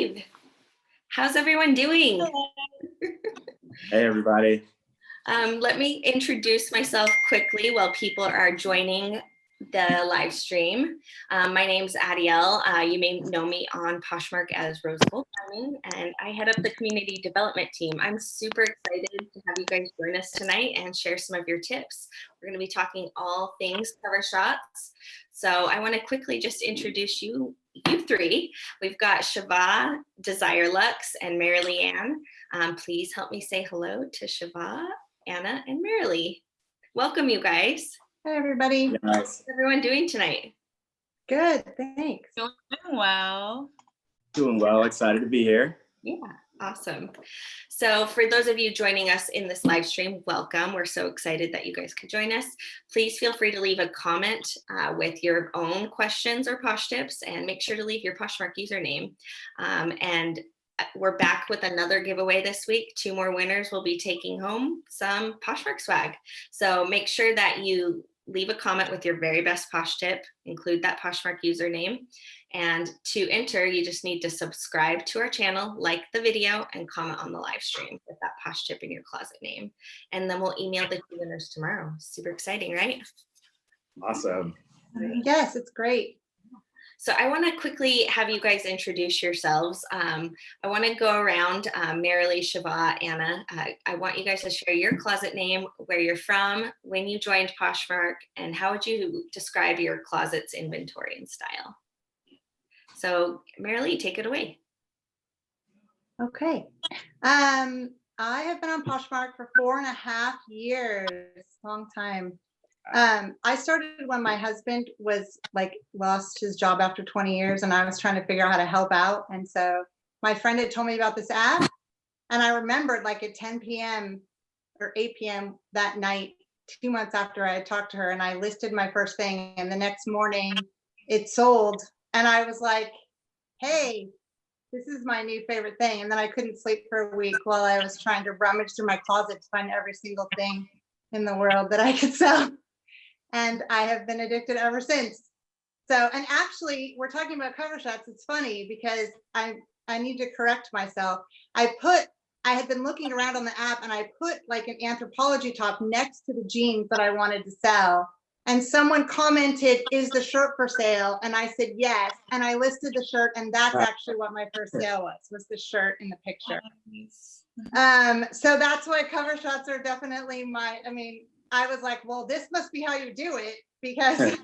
live. How's everyone doing? Hey, everybody. Let me introduce myself quickly while people are joining the live stream. My name's Adiel. You may know me on Poshmark as Rose Gold Diamond, and I head up the community development team. I'm super excited to have you guys join us tonight and share some of your tips. We're going to be talking all things Covershots. So I want to quickly just introduce you three. We've got Shiva, Desire Lux, and Marilee Ann. Please help me say hello to Shiva, Anna, and Marilee. Welcome, you guys. Hi, everybody. Yes. How's everyone doing tonight? Good, thanks. Doing well. Doing well. Excited to be here. Yeah, awesome. So for those of you joining us in this live stream, welcome. We're so excited that you guys could join us. Please feel free to leave a comment with your own questions or Posh tips, and make sure to leave your Poshmark username. And we're back with another giveaway this week. 2 more winners will be taking home some Poshmark swag. So make sure that you leave a comment with your very best Posh tip, include that Poshmark username. And to enter, you just need to subscribe to our channel, like the video, and comment on the live stream with that Posh tip in your closet name. And then we'll email the 2 winners tomorrow. Super exciting, right? Awesome. Yes, it's great. So I want to quickly have you guys introduce yourselves. I want to go around, Marilee, Shiva, Anna. I want you guys to share your closet name, where you're from, when you joined Poshmark, and how would you describe your closet's inventory and style? So Marilee, take it away. Okay. I have been on Poshmark for 4.5 years, long time. I started when my husband was lost his job after 20 years, and I was trying to figure out how to help out. And so my friend had told me about this app, and I remembered at 10 p.m. or 8 p.m. that night, 2 months after I had talked to her, and I listed my first thing, and the next morning it sold. And I was like, hey, this is my new favorite thing. And then I couldn't sleep for a week while I was trying to rummage through my closet to find every single thing in the world that I could sell. And I have been addicted ever since. So, and actually, we're talking about Covershots. It's funny because I need to correct myself. I had been looking around on the app, and I put an Anthropologie top next to the jeans that I wanted to sell. And someone commented, "Is the shirt for sale?" And I said, yes. And I listed the shirt, and that's actually what my first sale was the shirt in the picture. So that's why Covershots are definitely I was like, well, this must be how you do it, because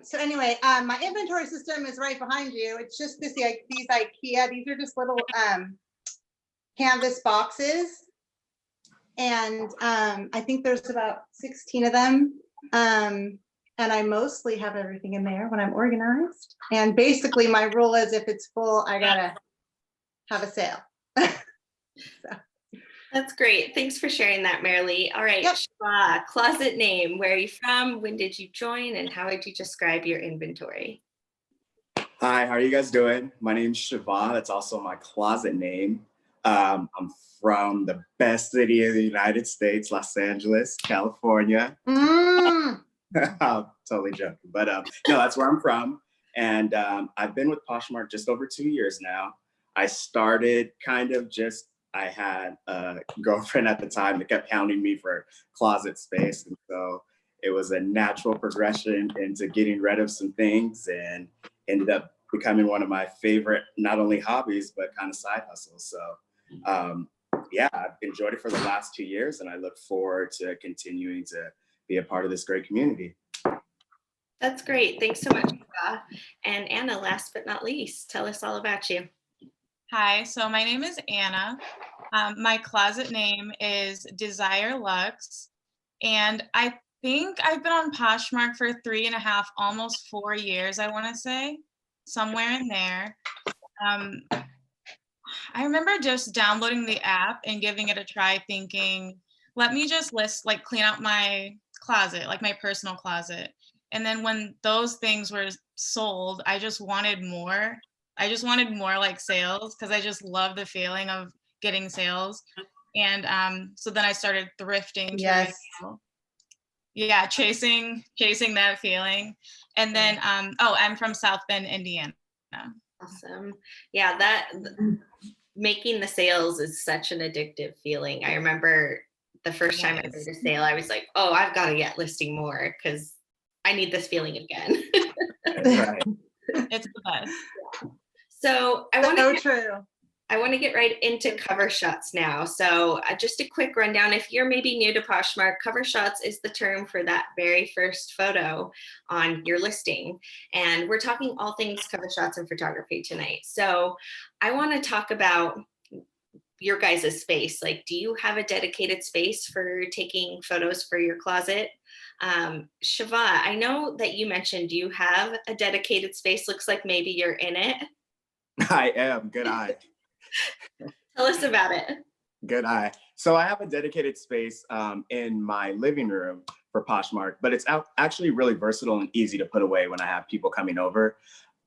so anyway, my inventory system is right behind you. It's just these IKEA, these are just little canvas boxes. And I think there's about 16 of them. And I mostly have everything in there when I'm organized. And basically my rule is, if it's full, I gotta have a sale. So. That's great. Thanks for sharing that, Marilee. All right, yep. Shiva, closet name. Where are you from? When did you join? And how would you describe your inventory? Hi, how are you guys doing? My name's Shiva. That's also my closet name. I'm from the best city in the United States, Los Angeles, California. I'm totally joking, but no, that's where I'm from. And I've been with Poshmark just over 2 years now. I started I had a girlfriend at the time that kept hounding me for closet space. And so it was a natural progression into getting rid of some things, and ended up becoming one of my favorite, not only hobbies, but kind of side hustles. So yeah, I've enjoyed it for the last 2 years, and I look forward to continuing to be a part of this great community. That's great. Thanks so much, Shiva. And Anna, last but not least, tell us all about you. Hi, so my name is Anna. My closet name is Desire Lux, and I think I've been on Poshmark for 3.5, almost 4 years, I want to say, somewhere in there. I remember just downloading the app and giving it a try, thinking, let me just clean out my closet, my personal closet. And then when those things were sold, I just wanted more. I just wanted more sales, because I just love the feeling of getting sales. And so then I started thrifting. Yes. Yeah, chasing that feeling. And then I'm from South Bend, Indiana. Awesome. Yeah, making the sales is such an addictive feeling. I remember the first time I did a sale, I was like, oh, I've got to get listing more because I need this feeling again. Right. It's the best. So I want to get right into Covershots now. So just a quick rundown. If you're maybe new to Poshmark, Covershots is the term for that very first photo on your listing. And we're talking all things Covershots and photography tonight. So I want to talk about your guys' space. Like, do you have a dedicated space for taking photos for your closet? Shiva, I know that you mentioned you have a dedicated space. Looks like maybe you're in it. I am. Good eye. Tell us about it. Good eye. So I have a dedicated space in my living room for Poshmark, but it's actually really versatile and easy to put away when I have people coming over.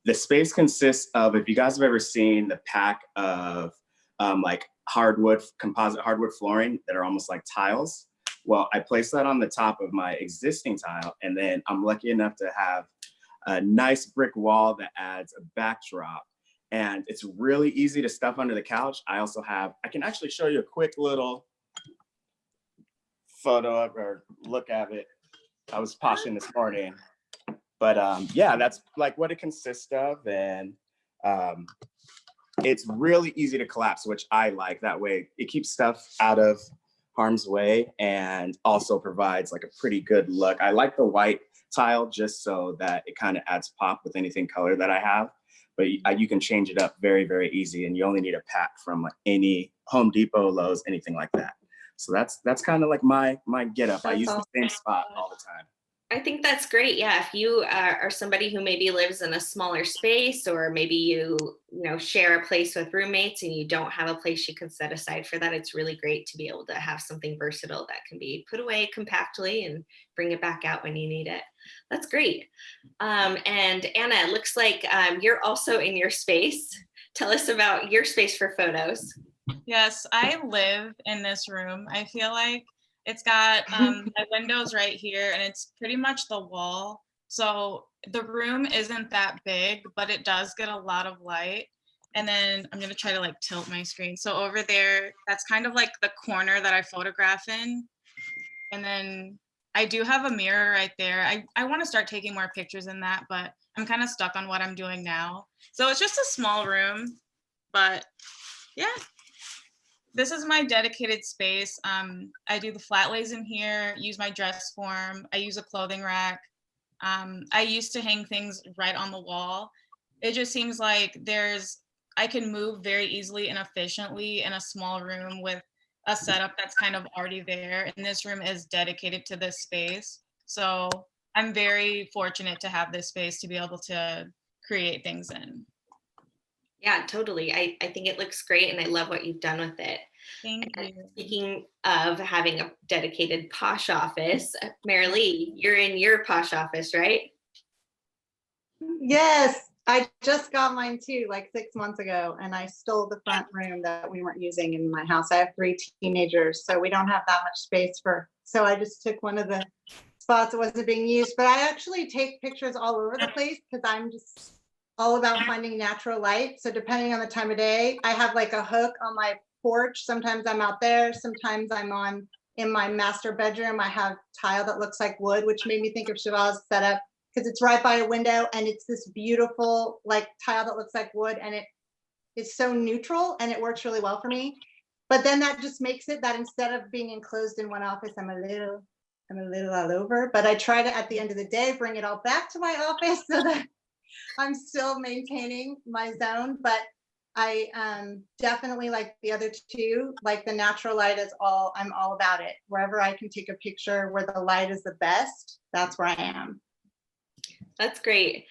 The space consists of, if you guys have ever seen the pack of like composite hardwood flooring that are almost like tiles. Well, I place that on the top of my existing tile, and then I'm lucky enough to have a nice brick wall that adds a backdrop. And it's really easy to stuff under the couch. I can actually show you a quick little photo of, or look at it. I was poshing this morning. But yeah, that's like what it consists of. And it's really easy to collapse, which I like. That way it keeps stuff out of harm's way and also provides like a pretty good look. I like the white tile just so that it kind of adds pop with anything color that I have. But you can change it up very, very easy, and you only need a pack from like any Home Depot, Lowe's, anything like that. So that's kind of like my get up. I use the same spot all the time. I think that's great. Yeah, if you are somebody who maybe lives in a smaller space, or maybe you share a place with roommates and you don't have a place you can set aside for that, it's really great to be able to have something versatile that can be put away compactly and bring it back out when you need it. That's great. And Anna, it looks like you're also in your space. Tell us about your space for photos. Yes, I live in this room. I feel like it's got my windows right here, and it's pretty much the wall. So the room isn't that big, but it does get a lot of light. And then I'm going to try to like tilt my screen. So over there, that's kind of like the corner that I photograph in. And then I do have a mirror right there. I want to start taking more pictures in that, but I'm kind of stuck on what I'm doing now. So it's just a small room, but yeah. This is my dedicated space. I do the flat lays in here, use my dress form. I use a clothing rack. I used to hang things right on the wall. It just seems like I can move very easily and efficiently in a small room with a setup that's kind of already there. And this room is dedicated to this space. So I'm very fortunate to have this space to be able to create things in. Yeah, totally. I think it looks great, and I love what you've done with it. Thank you. Speaking of having a dedicated Posh office, Marilee, you're in your Posh office, right? Yes, I just got mine too, like 6 months ago, and I stole the front room that we weren't using in my house. I have 3 teenagers, so we don't have that much space so I just took one of the spots that wasn't being used. But I actually take pictures all over the place because I'm just all about finding natural light. So depending on the time of day, I have like a hook on my porch. Sometimes I'm out there. Sometimes I'm in my master bedroom. I have tile that looks like wood, which made me think of Shiva's setup because it's right by a window, and it's this beautiful like tile that looks like wood, and it is so neutral and it works really well for me. But then that just makes it that instead of being enclosed in one office, I'm a little all over. But I try to, at the end of the day, bring it all back to my office so that I'm still maintaining my zone. But I definitely, like the other two, like the natural light I'm all about it. Wherever I can take a picture where the light is the best, that's where I am. That's great.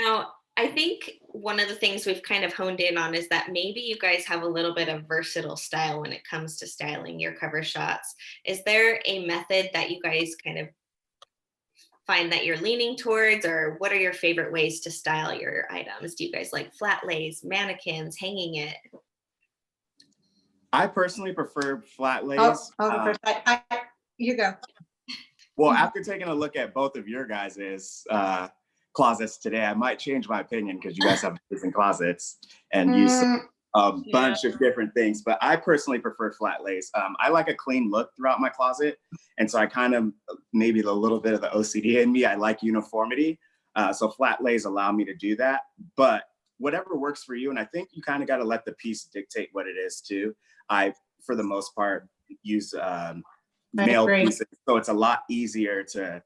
Now, I think one of the things we've kind of honed in on is that maybe you guys have a little bit of versatile style when it comes to styling your cover shots. Is there a method that you guys kind of find that you're leaning towards, or what are your favorite ways to style your items? Do you guys like flat lays, mannequins, hanging it? I personally prefer flat lays. You go. Well, after taking a look at both of your guys's, closets today. I might change my opinion because you guys have different closets and use a bunch of different things, but I personally prefer flat lays. I like a clean look throughout my closet. And so I kind of, maybe a little bit of the OCD in me, I like uniformity. So flat lays allow me to do that, but whatever works for you. And I think you kind of got to let the piece dictate what it is too. I, for the most part, use male pieces. So it's a lot easier to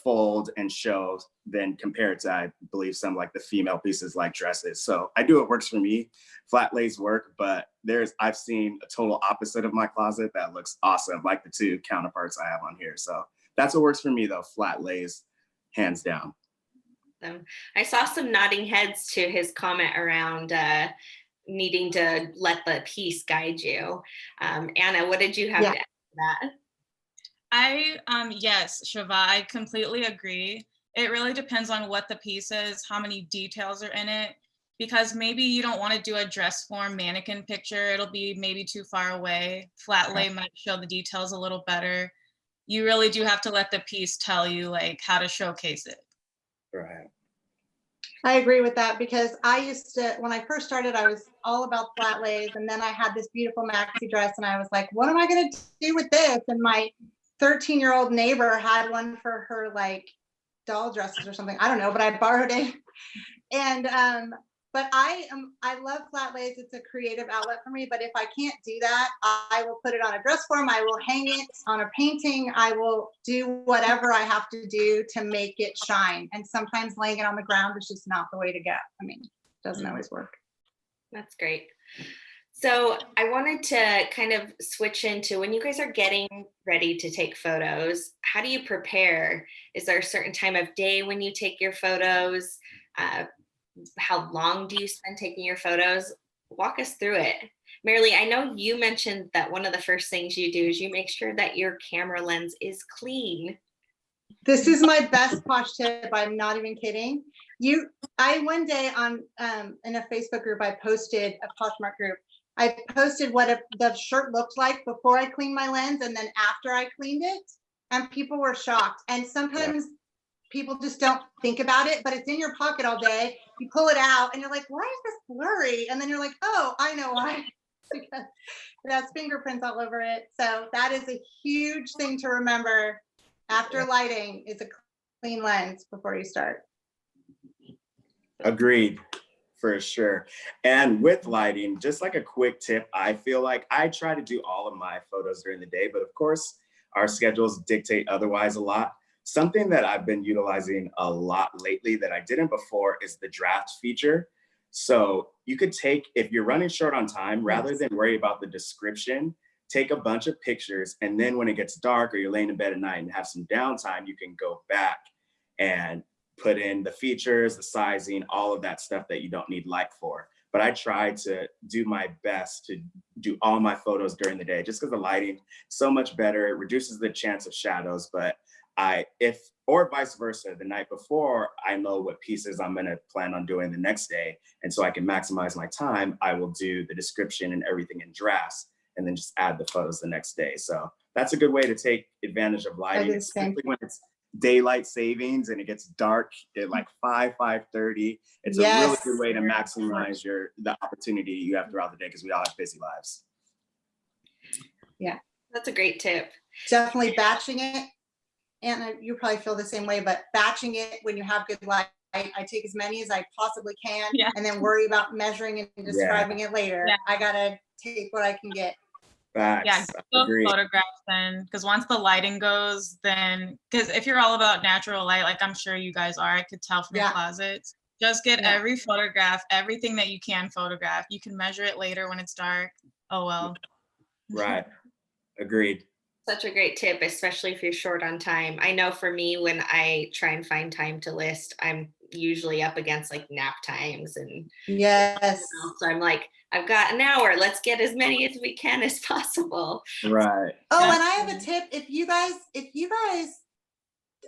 fold and show than compared to, I believe, some like the female pieces like dresses. So I do what works for me. Flat lays work, but I've seen a total opposite of my closet that looks awesome, like the two counterparts I have on here. So that's what works for me though, flat lays, hands down. I saw some nodding heads to his comment around needing to let the piece guide you. Anna, what did you have to add to that? Yes, Shiva, I completely agree. It really depends on what the piece is, how many details are in it, because maybe you don't want to do a dress form mannequin picture. It'll be maybe too far away. Flat lay might show the details a little better. You really do have to let the piece tell you like how to showcase it. Right. I agree with that because I used to, when I first started, I was all about flat lays, and then I had this beautiful maxi dress and I was like, what am I going to do with this? And my 13-year-old neighbor had one for her like doll dresses or something. I don't know, but I borrowed it. And but I love flat lays. It's a creative outlet for me. But if I can't do that, I will put it on a dress form. I will hang it on a painting. I will do whatever I have to do to make it shine. And sometimes laying it on the ground is just not the way to go. I mean, it doesn't always work. That's great. So I wanted to kind of switch into when you guys are getting ready to take photos, how do you prepare? Is there a certain time of day when you take your photos? How long do you spend taking your photos? Walk us through it. Marilee, I know you mentioned that one of the first things you do is you make sure that your camera lens is clean. This is my best Posh tip. I'm not even kidding. I one day on in a Facebook group, I posted a Poshmark group. I posted what the shirt looked like before I cleaned my lens and then after I cleaned it, and people were shocked. And sometimes people just don't think about it, but it's in your pocket all day. You pull it out and you're like, why is this blurry? And then you're like, oh, I know why. Because it has fingerprints all over it. So that is a huge thing to remember after lighting is a clean lens before you start. Agreed, for sure. And with lighting, just like a quick tip, I feel like I try to do all of my photos during the day, but of course, our schedules dictate otherwise a lot. Something that I've been utilizing a lot lately that I didn't before is the draft feature. So you could take, if you're running short on time, rather than worry about the description, take a bunch of pictures. And then when it gets dark or you're laying in bed at night and have some downtime, you can go back and put in the features, the sizing, all of that stuff that you don't need light for. But I try to do my best to do all my photos during the day, just because the lighting is so much better. It reduces the chance of shadows, but or vice versa, the night before, I know what pieces I'm gonna plan on doing the next day. And so I can maximize my time, I will do the description and everything in drafts and then just add the photos the next day. So that's a good way to take advantage of lighting, especially when it's daylight savings and it gets dark at like 5:30. It's a really good way to maximize the opportunity you have throughout the day because we all have busy lives. Yeah, that's a great tip. Definitely batching it. And you probably feel the same way, but batching it when you have good light, I take as many as I possibly can and then worry about measuring and describing it later. I gotta take what I can get. Facts. Those photographs then, because once the lighting goes, then, because if you're all about natural light, like I'm sure you guys are, I could tell from your closets, just get every photograph, everything that you can photograph. You can measure it later when it's dark. Oh, well. Right. Agreed. Such a great tip, especially if you're short on time. I know for me, when I try and find time to list, I'm usually up against like nap times and so I'm like, I've got an hour. Let's get as many as we can as possible. Right. Oh, and I have a tip. If you guys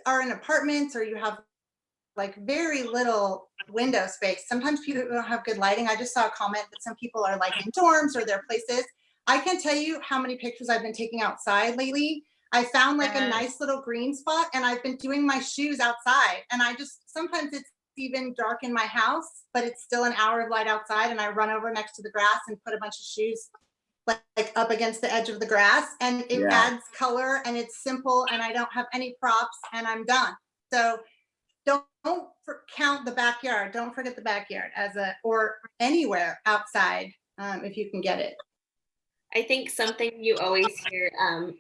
are in apartments or you have like very little window space, sometimes people don't have good lighting. I just saw a comment that some people are like in dorms or their places. I can't tell you how many pictures I've been taking outside lately. I found like a nice little green spot and I've been doing my shoes outside. And sometimes it's even dark in my house, but it's still an hour of light outside, and I run over next to the grass and put a bunch of shoes like up against the edge of the grass, and it adds color, and it's simple, and I don't have any props, and I'm done. So don't count the backyard. Don't forget the backyard or anywhere outside if you can get it. I think something you always hear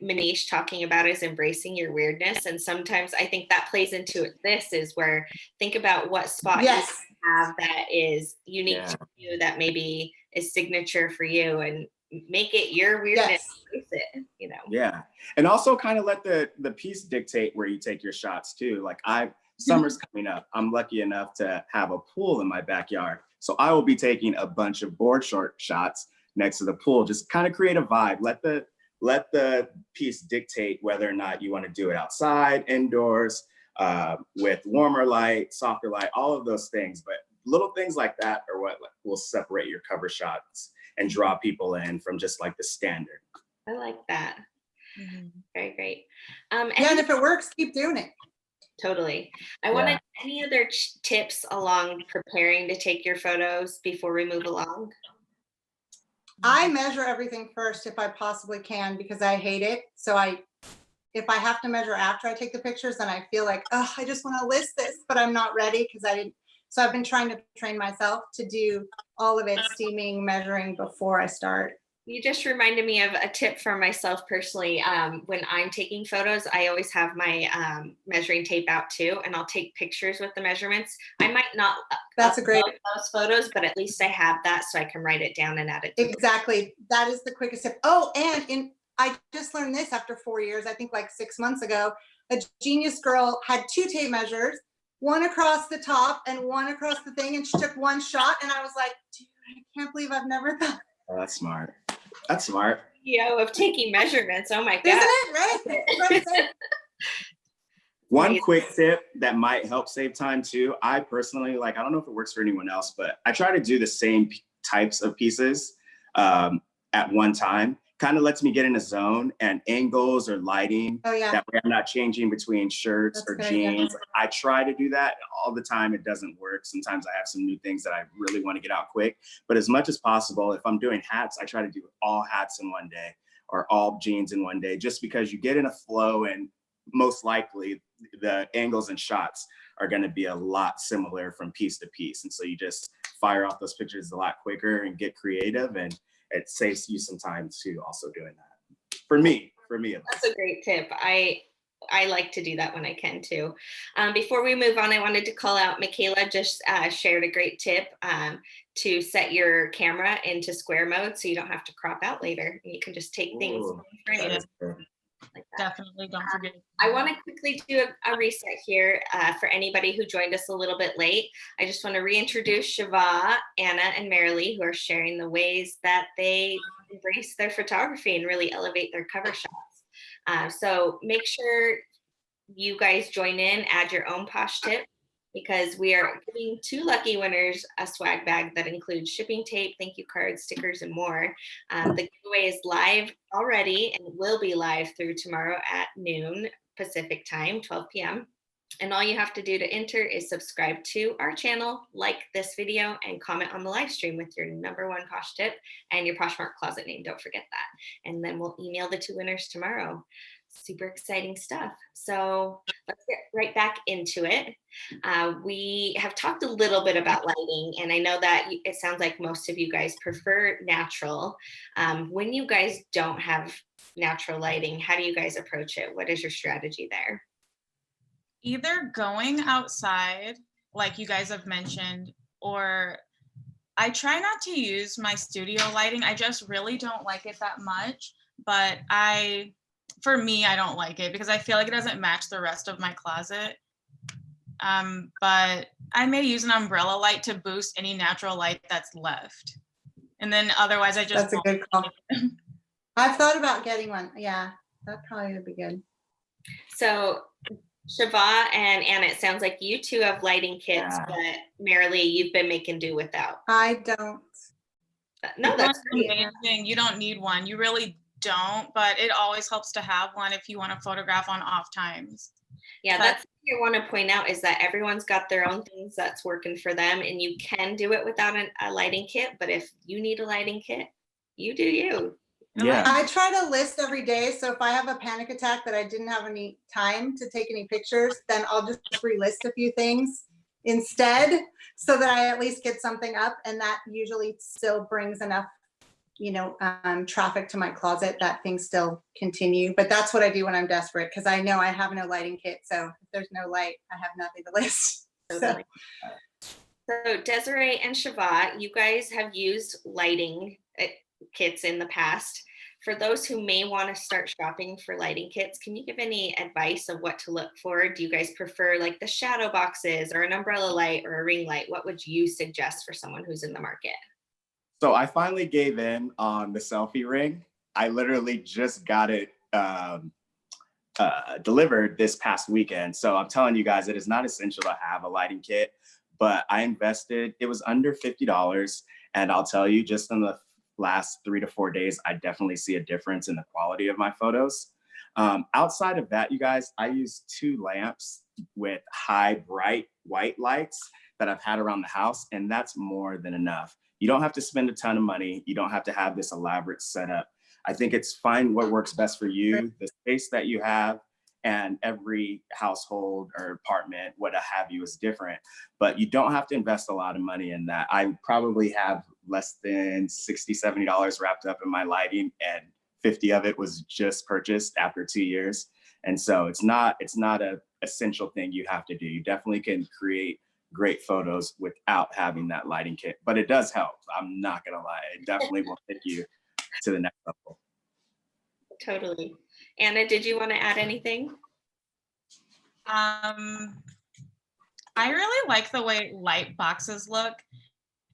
Manish talking about is embracing your weirdness. And sometimes I think that plays into it. This is where, think about what spot you have that is unique to you, that maybe is signature for you, and make it your weirdness. Embrace it, you know? Yeah. And also kind of let the piece dictate where you take your shots too. Like summer's coming up. I'm lucky enough to have a pool in my backyard. So I will be taking a bunch of board short shots next to the pool. Just kind of create a vibe. Let the piece dictate whether or not you want to do it outside, indoors, with warmer light, softer light, all of those things. But little things like that are what will separate your cover shots and draw people in from just like the standard. I like that. Very great. And if it works, keep doing it. Totally. I wanted any other tips along preparing to take your photos before we move along? I measure everything first if I possibly can, because I hate it. So if I have to measure after I take the pictures, then I feel like, oh, I just want to list this, but I'm not ready because I didn't. So I've been trying to train myself to do all of it, steaming, measuring before I start. You just reminded me of a tip for myself personally. When I'm taking photos, I always have my measuring tape out too, and I'll take pictures with the measurements. I might not upload those photos, but at least I have that so I can write it down and add it. Exactly. That is the quickest tip. Oh, and I just learned this after 4 years, I think like 6 months ago. A genius girl had 2 tape measures, one across the top and one across the thing, and she took one shot, and I was like, dude, I can't believe I've never thought. Oh, that's smart. That's smart. Of taking measurements. Oh my God. Isn't it? Right? One quick tip that might help save time too. I personally, I don't know if it works for anyone else, but I try to do the same types of pieces at one time. Kind of lets me get in a zone, and angles or lighting. Oh, yeah. That way I'm not changing between shirts or jeans. I try to do that all the time. It doesn't work. Sometimes I have some new things that I really want to get out quick. But as much as possible, if I'm doing hats, I try to do all hats in one day or all jeans in one day, just because you get in a flow, and most likely the angles and shots are going to be a lot similar from piece to piece. And so you just fire off those pictures a lot quicker and get creative, and it saves you some time too, also doing that. For me. That's a great tip. I like to do that when I can too. Before we move on, I wanted to call out Michaela just shared a great tip to set your camera into square mode so you don't have to crop out later. And you can just take things like that. Definitely don't forget. I want to quickly do a reset here for anybody who joined us a little bit late. I just want to reintroduce Shiva, Anna, and Marilee, who are sharing the ways that they embrace their photography and really elevate their cover shots. So make sure you guys join in, add your own Posh tip, because we are giving 2 lucky winners a swag bag that includes shipping tape, thank you cards, stickers, and more. The giveaway is live already and will be live through tomorrow at noon Pacific time, 12 p.m. And all you have to do to enter is subscribe to our channel, like this video, and comment on the live stream with your #1 Posh tip and your Poshmark closet name. Don't forget that. And then we'll email the 2 winners tomorrow. Super exciting stuff. So let's get right back into it. We have talked a little bit about lighting, and I know that it sounds like most of you guys prefer natural. When you guys don't have natural lighting, how do you guys approach it? What is your strategy there? Either going outside, like you guys have mentioned, or I try not to use my studio lighting. I just really don't like it that much, but for me, I don't like it because I feel like it doesn't match the rest of my closet. But I may use an umbrella light to boost any natural light that's left. And then otherwise I just— That's a good call. I've thought about getting one. Yeah, that probably would be good. So Shiva and Anna, it sounds like you 2 have lighting kits, but Marilee, you've been making do without. I don't. No, that's amazing. You don't need one. You really don't, but it always helps to have one if you want to photograph on off times. Yeah, that's what I want to point out is that everyone's got their own things that's working for them, and you can do it without a lighting kit. But if you need a lighting kit, you do you. Yeah. I try to list every day. So if I have a panic attack that I didn't have any time to take any pictures, then I'll just relist a few things instead so that I at least get something up. And that usually still brings enough, traffic to my closet that things still continue. But that's what I do when I'm desperate, because I know I have no lighting kit. So if there's no light, I have nothing to list. So Desiree and Shiva, you guys have used lighting kits in the past. For those who may want to start shopping for lighting kits, can you give any advice of what to look for? Do you guys prefer like the shadow boxes or an umbrella light or a ring light? What would you suggest for someone who's in the market? So I finally gave in on the selfie ring. I literally just got it delivered this past weekend. So I'm telling you guys, it is not essential to have a lighting kit, but I invested, it was under $50. And I'll tell you, just in the last 3 to 4 days, I definitely see a difference in the quality of my photos. Outside of that, you guys, I use 2 lamps with high bright white lights that I've had around the house, and that's more than enough. You don't have to spend a ton of money. You don't have to have this elaborate setup. I think it's find what works best for you, the space that you have, and every household or apartment, what have you, is different. But you don't have to invest a lot of money in that. I probably have less than $60, $70 wrapped up in my lighting, and 50 of it was just purchased after 2 years. And so it's not a essential thing you have to do. You definitely can create great photos without having that lighting kit, but it does help. I'm not gonna lie, it definitely will take you to the next level. Totally. Anna, did you want to add anything? I really like the way light boxes look.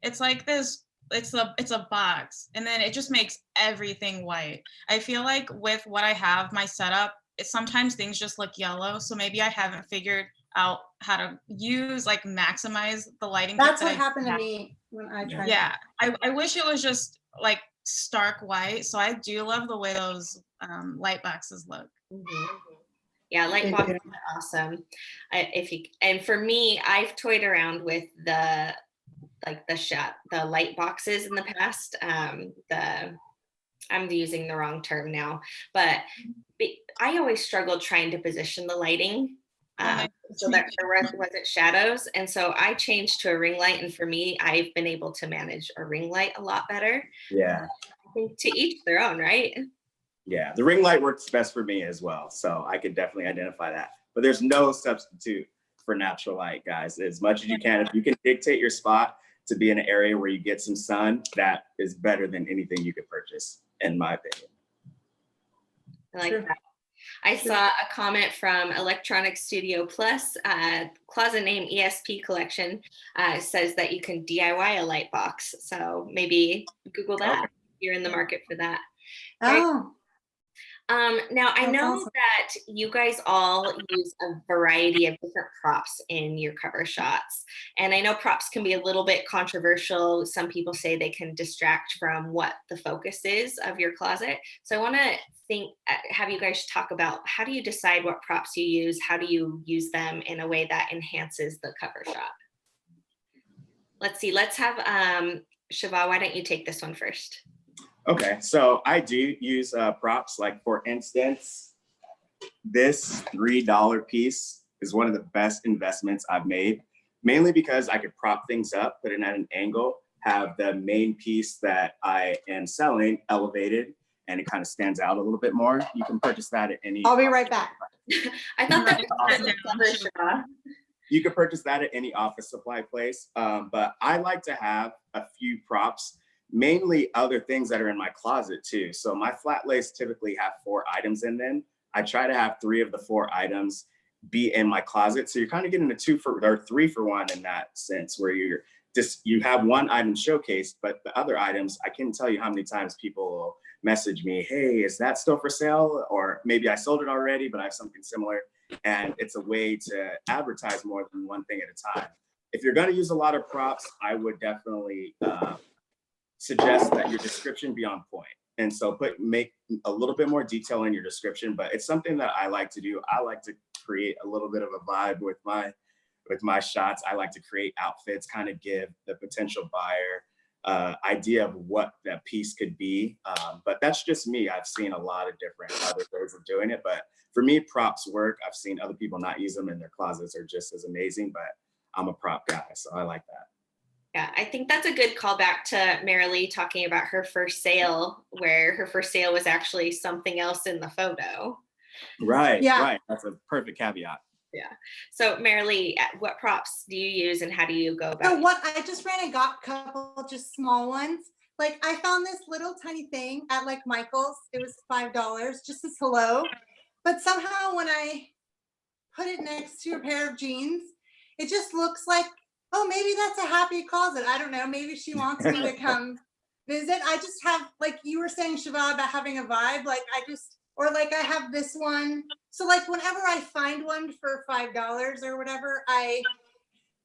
It's like this, it's a box, and then it just makes everything white. I feel like with what I have, my setup, sometimes things just look yellow. So maybe I haven't figured out how to maximize the lighting. That's what happened to me when I tried. Yeah, I wish it was just like stark white. So I do love the way those light boxes look. Mm-hmm. Yeah, light boxes are awesome. And for me, I've toyed around with the light boxes in the past. I'm using the wrong term now, but I always struggled trying to position the lighting so that there wasn't shadows. And so I changed to a ring light. And for me, I've been able to manage a ring light a lot better. Yeah. I think to each their own, right? Yeah, the ring light works best for me as well. So I could definitely identify that. But there's no substitute for natural light, guys. As much as you can, if you can dictate your spot to be in an area where you get some sun, that is better than anything you could purchase, in my opinion. I like that. I saw a comment from Electronic Studio Plus, closet name ESP Collection, says that you can DIY a light box. So maybe Google that if you're in the market for that. Oh. Now, I know awesome. that you guys all use a variety of different props in your cover shots. And I know props can be a little bit controversial. Some people say they can distract from what the focus is of your closet. So I want to have you guys talk about, how do you decide what props you use? How do you use them in a way that enhances the cover shot? Let's see, let's have Shiva, why don't you take this one first? Okay, so I do use props. Like, for instance, this $3 piece is one of the best investments I've made, mainly because I could prop things up, put it at an angle, have the main piece that I am selling elevated, and it kind of stands out a little bit more. You can purchase that at any— I'll be right back. I thought that was Shiva. You can purchase that at any office supply place, but I like to have a few props, mainly other things that are in my closet too. So my flat lays typically have 4 items in them. I try to have 3 of the 4 items be in my closet. So you're kind of getting a 3 for 1 in that sense, where you have one item showcased, but the other items, I can't tell you how many times people will message me, hey, is that still for sale? Or maybe I sold it already, but I have something similar. And it's a way to advertise more than one thing at a time. If you're going to use a lot of props, I would definitely suggest that your description be on point. And so make a little bit more detail in your description, but it's something that I like to do. I like to create a little bit of a vibe with my shots. I like to create outfits, kind of give the potential buyer idea of what that piece could be. But that's just me. I've seen a lot of different other ways of doing it. But for me, props work. I've seen other people not use them, and their closets are just as amazing. But I'm a prop guy, so I like that. Yeah, I think that's a good callback to Marilee talking about her first sale, where her first sale was actually something else in the photo. Right, Yeah. right. That's a perfect caveat. Yeah. So Marilee, what props do you use and how do you go about So it? what I just ran and got a couple just small ones. Like I found this little tiny thing at like Michael's. It was $5, just as hello. But somehow when I put it next to a pair of jeans, it just looks like, oh, maybe that's a happy closet. I don't know. Maybe she wants me to come visit. I just have, like you were saying, Shiva, about having a vibe. Like or like I have this one. So like whenever I find one for $5 or whatever, I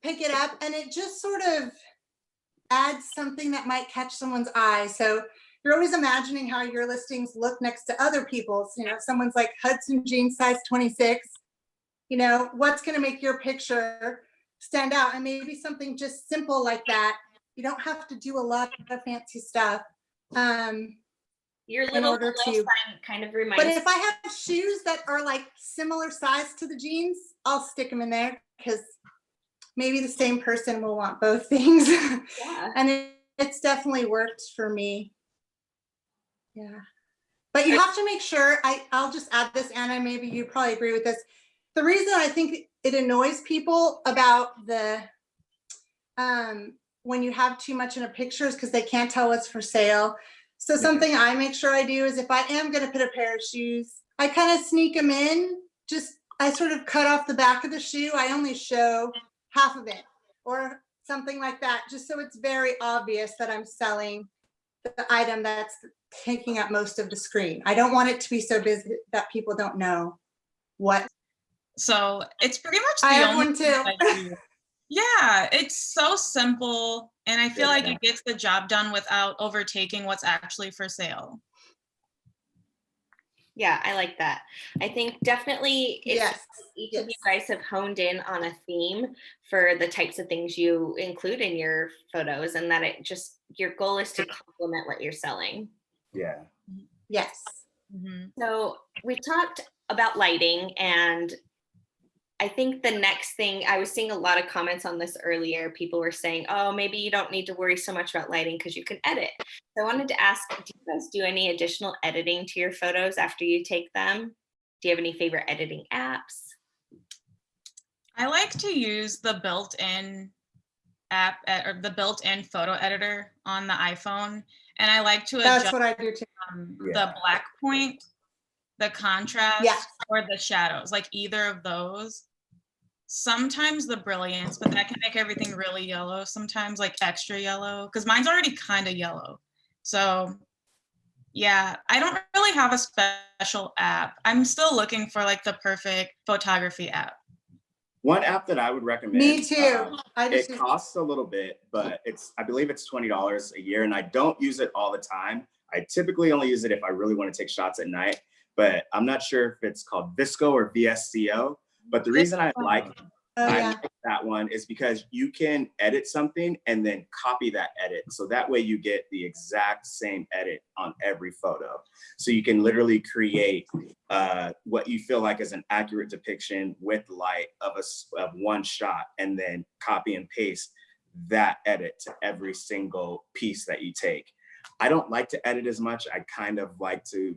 pick it up and it just sort of adds something that might catch someone's eye. So you're always imagining how your listings look next to other people's. You know, if someone's like Hudson jeans size 26, you know, what's going to make your picture stand out? And maybe something just simple like that. You don't have to do a lot of fancy stuff. Your in little order hello to, sign kind of reminds but me. if I have shoes that are like similar size to the jeans, I'll stick them in there because maybe the same person will want both things. Yeah. And it's definitely worked for me. Yeah. But you have to make sure, I'll just add this, Anna, maybe you probably agree with this. The reason I think it annoys people about the, when you have too much in a picture is because they can't tell what's for sale. So something I make sure I do is if I am going to put a pair of shoes, I kind of sneak them in. I sort of cut off the back of the shoe. I only show half of it or something like that, just so it's very obvious that I'm selling the item that's taking up most of the screen. I don't want it to be so busy that people don't know what. So it's pretty much I the have only one thing too. that I do. Yeah, it's so simple, and I feel like it gets the job done without overtaking what's actually for sale. Yeah, I like that. I think definitely it's each of you guys have honed in on a theme for the types of things you include in your photos, and that it just, your goal is to complement what you're selling. Yeah. Yes. Mm-hmm. So we've talked about lighting, and I think the next thing, I was seeing a lot of comments on this earlier. People were saying, oh, maybe you don't need to worry so much about lighting because you can edit. So I wanted to ask, do you guys do any additional editing to your photos after you take them? Do you have any favorite editing apps? I like to use the built-in app or the built-in photo editor on the iPhone. And I like to adjust That's what I do too. The black point, the contrast, or the shadows, like either of those. Sometimes the brilliance, but that can make everything really yellow. Sometimes like extra yellow, because mine's already kind of yellow. So yeah, I don't really have a special app. I'm still looking for like the perfect photography app. One app that I would recommend. Me too. It costs a little bit, but I believe it's $20 a year, and I don't use it all the time. I typically only use it if I really want to take shots at night, but I'm not sure if it's called Visco or VSCO. But the reason I like that one is because you can edit something and then copy that edit. So that way you get the exact same edit on every photo. So you can literally create what you feel like is an accurate depiction with light of one shot, and then copy and paste that edit to every single piece that you take. I don't like to edit as much. I kind of like to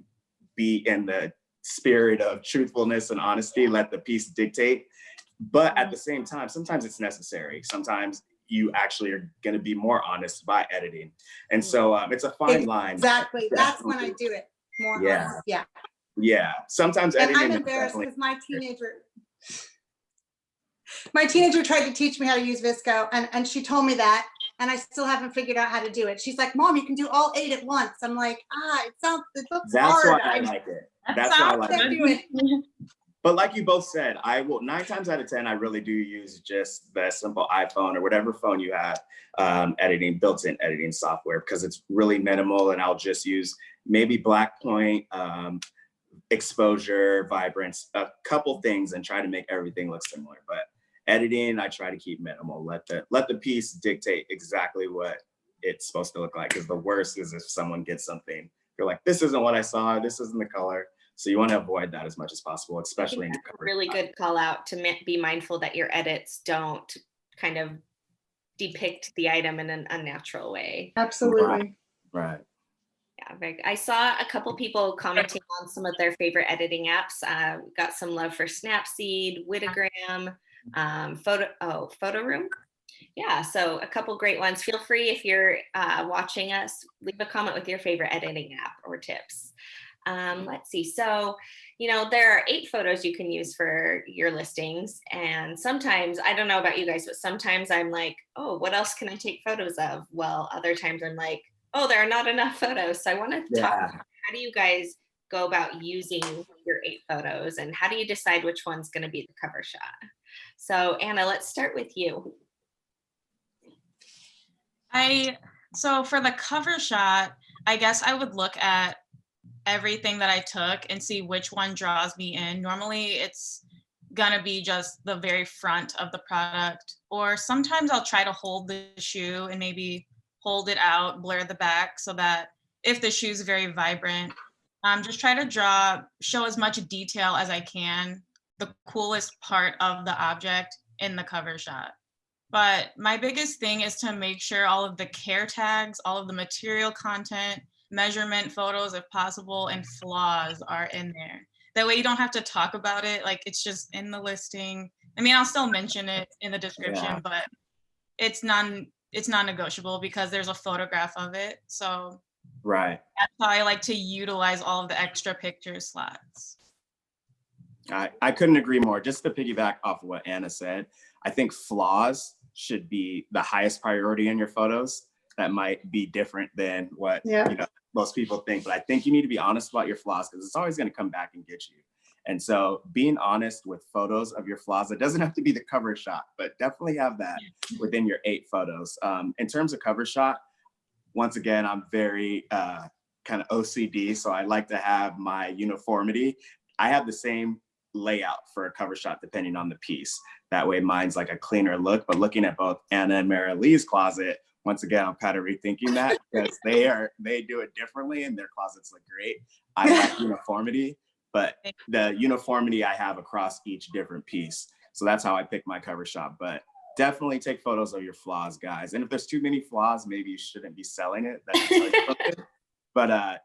be in the spirit of truthfulness and honesty, let the piece dictate. But at the same time, sometimes it's necessary. Sometimes you actually are going to be more honest by editing. And so it's a fine line. Exactly. That's when I do it more. Honest. Yeah. Sometimes editing. And I'm embarrassed because my teenager tried to teach me how to use Visco, and she told me that, and I still haven't figured out how to do it. She's like, Mom, you can do all 8 at once. I'm like, it looks hard. That's why I like it. That's why I like it. But like you both said, I will 9 times out of 10, I really do use just the simple iPhone or whatever phone you have, built-in editing software, because it's really minimal, and I'll just use maybe black point, exposure, vibrance, a couple things, and try to make everything look similar. But editing, I try to keep minimal. Let the piece dictate exactly what it's supposed to look like. Because the worst is if someone gets something, you're like, this isn't what I saw, this isn't the color. So you want to avoid that as much as possible, especially in your cover. Really good call out to be mindful that your edits don't kind of depict the item in an unnatural way. Absolutely. Right. Yeah, very good. I saw a couple people commenting on some of their favorite editing apps. Got some love for Snapseed, Witagram, Photo Room. Yeah, so a couple great ones. Feel free, if you're watching us, leave a comment with your favorite editing app or tips. Let's see. So, there are 8 photos you can use for your listings. And sometimes, I don't know about you guys, but sometimes I'm like, oh, what else can I take photos of? Well, other times I'm like, oh, there are not enough photos. So I want to talk about how do you guys go about using your 8 photos, and how do you decide which one's going to be the cover shot? So Anna, let's start with you. So for the cover shot, I guess I would look at everything that I took and see which one draws me in. Normally it's gonna be just the very front of the product, or sometimes I'll try to hold the shoe and maybe hold it out, blur the back, so that if the shoe's very vibrant, just try to show as much detail as I can, the coolest part of the object in the cover shot. But my biggest thing is to make sure all of the care tags, all of the material content, measurement photos if possible, and flaws are in there. That way you don't have to talk about it, like it's just in the listing. I mean, I'll still mention it in the description, but it's non-negotiable because there's a photograph of it. So right. That's how I like to utilize all of the extra picture slots. I couldn't agree more. Just to piggyback off of what Anna said, I think flaws should be the highest priority in your photos. That might be different than what most people think, but I think you need to be honest about your flaws, because it's always going to come back and get you. And so being honest with photos of your flaws, it doesn't have to be the cover shot, but definitely have that within your 8 photos. In terms of cover shot, once again, I'm very kind of OCD, so I like to have my uniformity. I have the same layout for a cover shot depending on the piece. That way mine's like a cleaner look. But looking at both Anna and Mary Lee's closet, once again, I'm kind of rethinking that, because they do it differently and their closets look great. I like uniformity, but the uniformity I have across each different piece. So that's how I pick my cover shot. But definitely take photos of your flaws, guys. And if there's too many flaws, maybe you shouldn't be selling it. But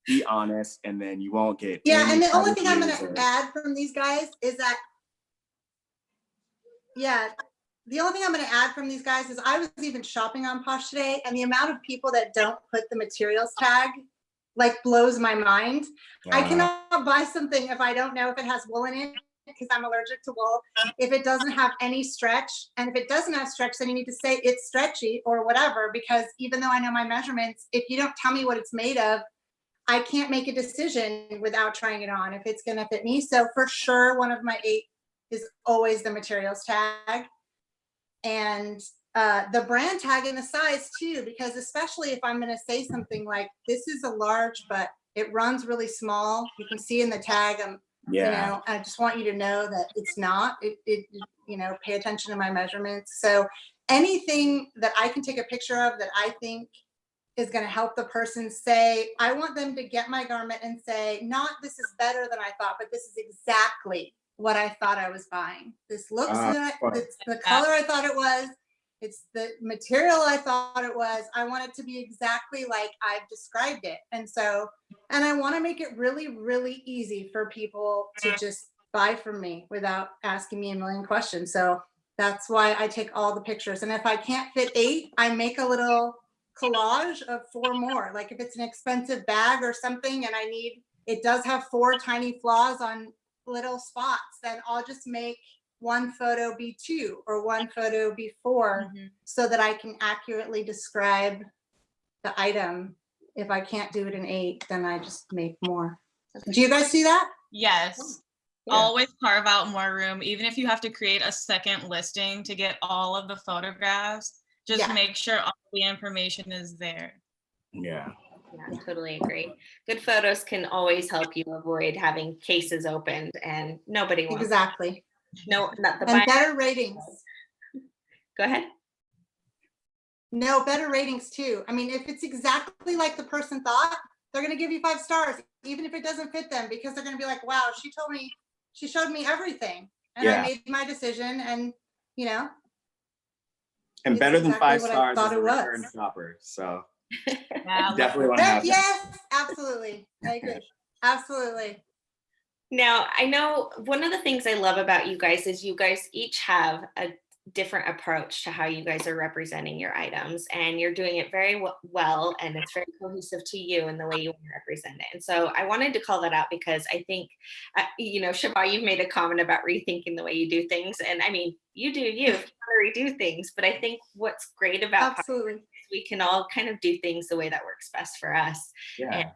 be honest, and then you won't get. Yeah, and the only thing I'm going to add from these guys is that, the only thing I'm going to add from these guys is I was even shopping on Posh today, and the amount of people that don't put the materials tag like blows my mind. I cannot buy something if I don't know if it has wool in it, because I'm allergic to wool. If it doesn't have any stretch, and if it doesn't have stretch, then you need to say it's stretchy or whatever, because even though I know my measurements, if you don't tell me what it's made of, I can't make a decision without trying it on if it's going to fit me. So for sure, one of my 8 is always the materials tag, and the brand tag and the size too, because especially if I'm going to say something like, this is a large, but it runs really small. You can see in the tag, I just want you to know that it's not, pay attention to my measurements. So anything that I can take a picture of that I think is going to help the person say, I want them to get my garment and say, not this is better than I thought, but this is exactly what I thought I was buying. This looks good. It's the color I thought it was. It's the material I thought it was. I want it to be exactly like I've described it. And I want to make it really, really easy for people to just buy from me without asking me a million questions. So that's why I take all the pictures. And if I can't fit 8, I make a little collage of 4 more. Like if it's an expensive bag or something and it does have 4 tiny flaws on little spots, then I'll just make one photo be 2 or one photo be 4, so that I can accurately describe the item. If I can't do it in 8, then I just make more. Do you guys see that? Yes. Yeah. Always carve out more room, even if you have to create a second listing to get all of the photographs. Just make sure all the information is there. Yeah. Yeah, totally agree. Good photos can always help you avoid having cases opened, and nobody wants Exactly. no, not the And buyer. better ratings. Go ahead. No, better ratings too. I mean, if it's exactly like the person thought, they're going to give you 5 stars, even if it doesn't fit them, because they're going to be like, wow, she showed me everything. And I made my decision, and you know. And better than exactly 5 what I stars thought is a it was. return shopper. So Yeah, definitely want to have that. Yes, absolutely. I agree. Absolutely. Now, I know one of the things I love about you guys is you guys each have a different approach to how you guys are representing your items, and you're doing it very well, and it's very cohesive to you and the way you want to represent it. And so I wanted to call that out because I think, Shabba, you've made a comment about rethinking the way you do things. And I mean, you do you if you want to redo things, but I think what's great about Absolutely. is we can all kind of do things the way that works best for us. Yeah.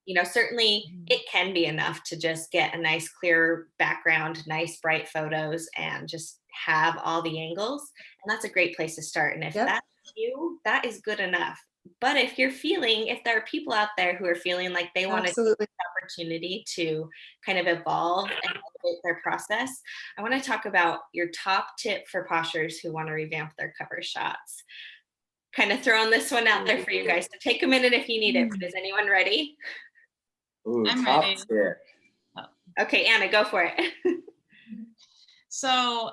And certainly it can be enough to just get a nice clear background, nice bright photos, and just have all the angles. And that's a great place to start. And if that's you, that is good enough. But if there are people out there who are feeling like they want to take the opportunity to kind of evolve and elevate their process, I want to talk about your top tip for poshers who want to revamp their cover shots. Kind of throwing this one out there for you guys. So take a minute if you need it. But is anyone ready? Ooh, I'm top ready. tip. Okay, Anna, go for it. So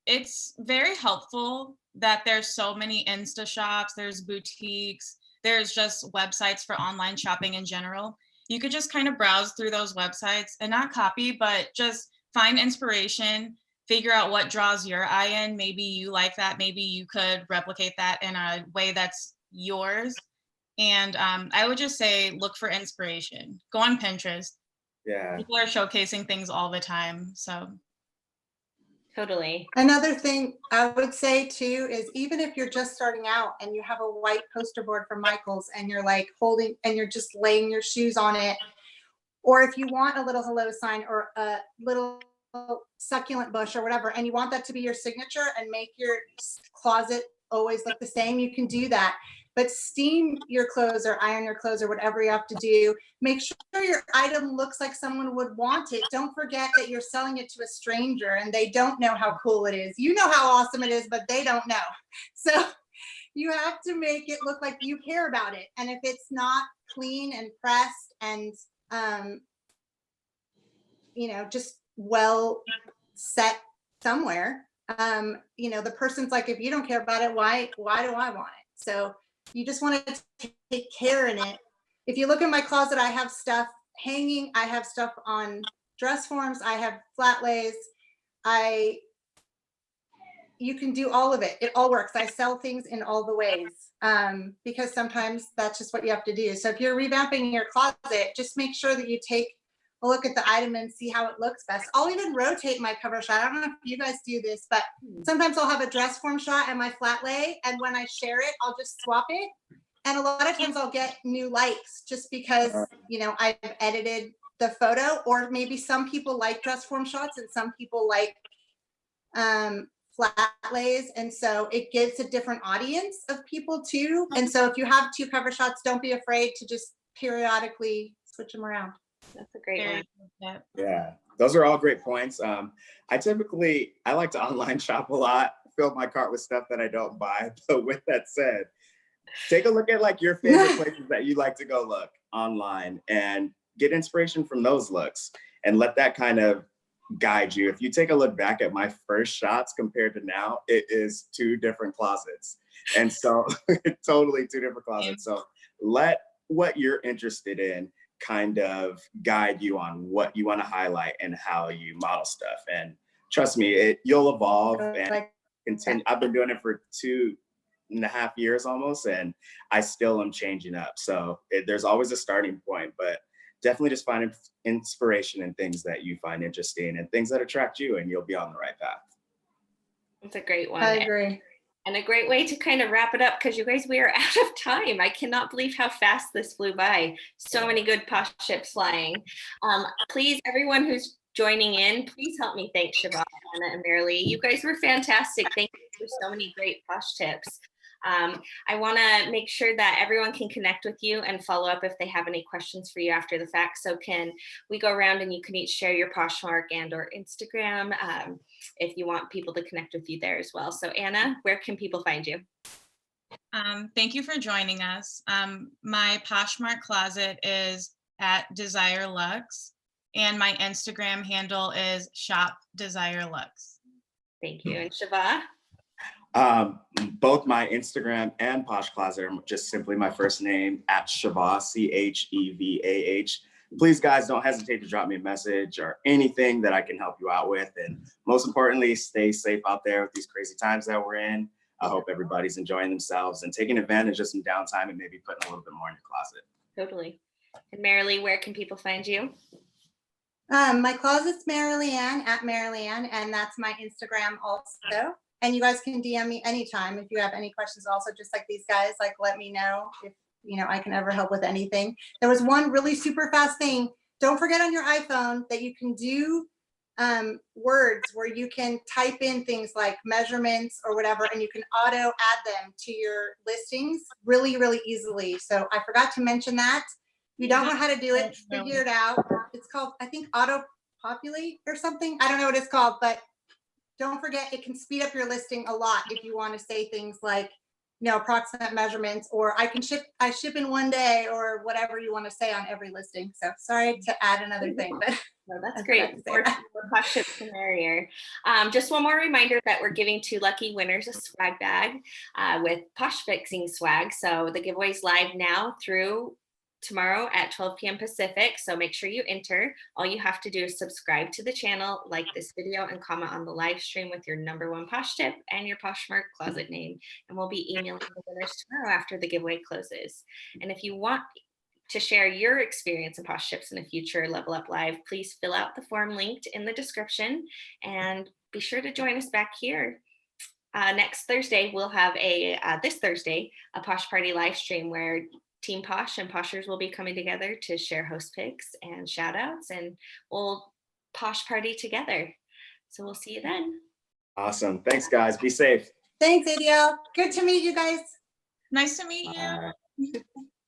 it's very helpful that there's so many Insta shops, there's boutiques, there's just websites for online shopping in general. You could just kind of browse through those websites and not copy, but just find inspiration, figure out what draws your eye in. Maybe you like that. Maybe you could replicate that in a way that's yours. And I would just say, look for inspiration. Go on Pinterest. Yeah. People are showcasing things all the time. So Totally. Another thing I would say too is, even if you're just starting out and you have a white poster board from Michael's and you're like holding and you're just laying your shoes on it, or if you want a little hello sign or a little succulent bush or whatever, and you want that to be your signature and make your closet always look the same, you can do that. But steam your clothes or iron your clothes or whatever you have to do. Make sure your item looks like someone would want it. Don't forget that you're selling it to a stranger and they don't know how cool it is. You know how awesome it is, but they don't know. So you have to make it look like you care about it. And if it's not clean and pressed and, just well set somewhere, the person's like, if you don't care about it, why do I want it? So you just want to take care in it. If you look in my closet, I have stuff hanging. I have stuff on dress forms. I have flat lays. You can do all of it. It all works. I sell things in all the ways because sometimes that's just what you have to do. So if you're revamping your closet, just make sure that you take a look at the item and see how it looks best. I'll even rotate my cover shot. I don't know if you guys do this, but sometimes I'll have a dress form shot and my flat lay, and when I share it, I'll just swap it. And a lot of times I'll get new likes just because, I've edited the photo, or maybe some people like dress form shots and some people like flat lays. And so it gives a different audience of people too. And so if you have 2 cover shots, don't be afraid to just periodically switch them around. That's a great one. Yeah, those are all great points. I like to online shop a lot, fill my cart with stuff that I don't buy. But with that said, take a look at like your favorite places that you like to go look online and get inspiration from those looks and let that kind of guide you. If you take a look back at my first shots compared to now, it is 2 different closets. And so totally 2 different closets. So let what you're interested in kind of guide you on what you want to highlight and how you model stuff. And trust me, you'll evolve and continue. I've been doing it for 2.5 years almost, and I still am changing up. So there's always a starting point, but definitely just finding inspiration in things that you find interesting and things that attract you, and you'll be on the right path. That's a great one. I agree. And a great way to kind of wrap it up, because you guys, we are out of time. I cannot believe how fast this flew by. So many good posh tips flying. Please, everyone who's joining in, please help me thank Shabbat, Anna, and Marilee. You guys were fantastic. Thank you for so many great posh tips. I want to make sure that everyone can connect with you and follow up if they have any questions for you after the fact. So can we go around and you can each share your Poshmark and or Instagram if you want people to connect with you there as well. So Anna, where can people find you? Thank you for joining us. My Poshmark closet is at Desire Luxe, and my Instagram handle is Shop Desire Luxe. Thank you. And Shiva? Both my Instagram and Posh Closet are just simply my first name at Chevah, Chevah. Please, guys, don't hesitate to drop me a message or anything that I can help you out with. And most importantly, stay safe out there with these crazy times that we're in. I hope everybody's enjoying themselves and taking advantage of some downtime and maybe putting a little bit more in your closet. Totally. And Marilee, where can people find you? My closet's Marileanne at Marileanne, and that's my Instagram also. And you guys can DM me anytime if you have any questions also, just like these guys, like let me know if I can ever help with anything. There was one really super fast thing. Don't forget on your iPhone that you can do words where you can type in things like measurements or whatever, and you can auto add them to your listings really, really easily. So I forgot to mention that. If you don't know how to do it, figure it out. It's called, I think, auto populate or something. I don't know what it's called, but don't forget, it can speed up your listing a lot if you want to say things like, approximate measurements, or I ship in 1 day, or whatever you want to say on every listing. So sorry to add another thing, but no, that's great. More Posh tips, the merrier. Just one more reminder that we're giving 2 lucky winners a swag bag with Posh Fixing swag. So the giveaway's live now through tomorrow at 12 p.m. Pacific. So make sure you enter. All you have to do is subscribe to the channel, like this video, and comment on the live stream with your #1 Posh tip and your Poshmark closet name. And we'll be emailing the winners tomorrow after the giveaway closes. And if you want to share your experience in Posh tips in a future Level Up Live, please fill out the form linked in the description and be sure to join us back here. Next Thursday, we'll have this Thursday, a Posh Party live stream where Team Posh and Poshers will be coming together to share host picks and shout outs, and we'll Posh Party together. So we'll see you then. Awesome. Thanks, guys. Be safe. thanks, Adriel. Good to meet you guys. Nice to meet you.